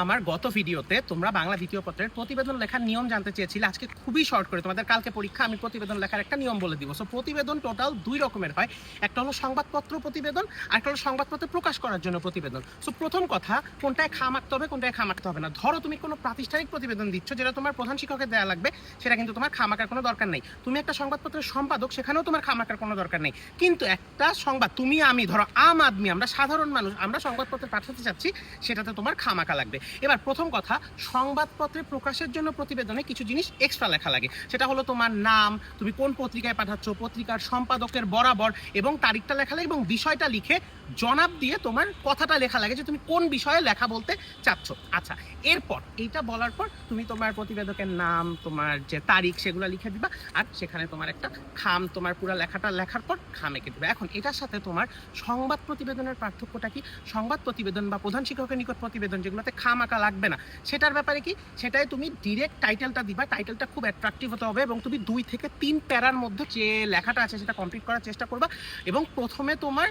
আমার গত ভিডিওতে তোমরা বাংলা দ্বিতীয় পত্রের প্রতিবেদন লেখার নিয়ম জানতে চেয়েছিলে। আজকে খুবই শর্ট করে তোমাদের কালকে পরীক্ষা, আমি প্রতিবেদন লেখার একটা নিয়ম বলে দিব। সো প্রতিবেদন টোটাল দুই রকমের হয়, একটা হলো সংবাদপত্র প্রতিবেদন আর একটা হলো সংবাদপত্রে প্রকাশ করার জন্য প্রতিবেদন। সো প্রথম কথা, কোনটায় খা মারতে হবে কোনটায় খা মারতে হবে না। ধরো তুমি কোনো প্রাতিষ্ঠানিক প্রতিবেদন দিচ্ছ যেটা তোমার প্রধান শিক্ষকের দেওয়া লাগবে, সেটা কিন্তু তোমার খামাকার কোনো দরকার নেই। তুমি একটা সংবাদপত্রের সম্পাদক, সেখানেও তোমার খামাকার কোনো দরকার নেই। কিন্তু একটা সংবাদ তুমি আমি ধরো আম আদমি, আমরা সাধারণ মানুষ, আমরা সংবাদপত্রে পাঠাতে চাচ্ছি, সেটাতে তোমার খামাকা লাগবে। এবার প্রথম কথা, সংবাদপত্রে প্রকাশের জন্য প্রতিবেদনে কিছু জিনিস এক্সট্রা লেখা লাগে। সেটা হলো তোমার নাম, তুমি কোন পত্রিকায় পাঠাচ্ছ, পত্রিকার সম্পাদকের বরাবর এবং তারিখটা লেখা লাগে এবং বিষয়টা লিখে জনাব দিয়ে তোমার কথাটা লেখা লাগে যে তুমি কোন বিষয়ে লেখা বলতে চাচ্ছ। আচ্ছা, এরপর এইটা বলার পর তুমি তোমার প্রতিবেদকের নাম, তোমার যে তারিখ, সেগুলো লিখে দিবা আর সেখানে তোমার একটা খাম, তোমার পুরো লেখাটা লেখার পর খাম এঁকে দিবা। এখন এটার সাথে তোমার সংবাদ প্রতিবেদনের পার্থক্যটা কি? সংবাদ প্রতিবেদন বা প্রধান শিক্ষকের নিকট প্রতিবেদন যেগুলোতে খাম আঁকা লাগবে না, সেটার ব্যাপারে কি, সেটাই তুমি ডিরেক্ট টাইটেলটা দিবা। টাইটেলটা খুব অ্যাট্রাকটিভ হতে হবে এবং তুমি 2 থেকে 3 প্যারার মধ্যে যে লেখাটা আছে সেটা কমপ্লিট করার চেষ্টা করবা। এবং প্রথমে তোমার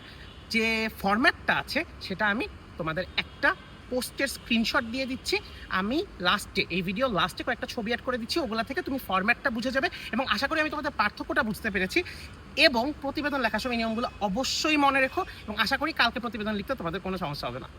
যে ফরম্যাটটা আছে সেটা আমি তোমাদের একটা পোস্টের স্ক্রিনশট দিয়ে দিচ্ছি। আমি লাস্টে, এই ভিডিও লাস্টে কয়েকটা ছবি অ্যাড করে দিচ্ছি, ওগুলা থেকে তুমি ফরম্যাটটা বুঝে যাবে এবং আশা করি আমি তোমাদের পার্থক্যটা বুঝতে পেরেছি। এবং প্রতিবেদন লেখার সময় নিয়মগুলো অবশ্যই মনে রেখো এবং আশা করি কালকে প্রতিবেদন লিখতে তোমাদের কোনো সমস্যা হবে না।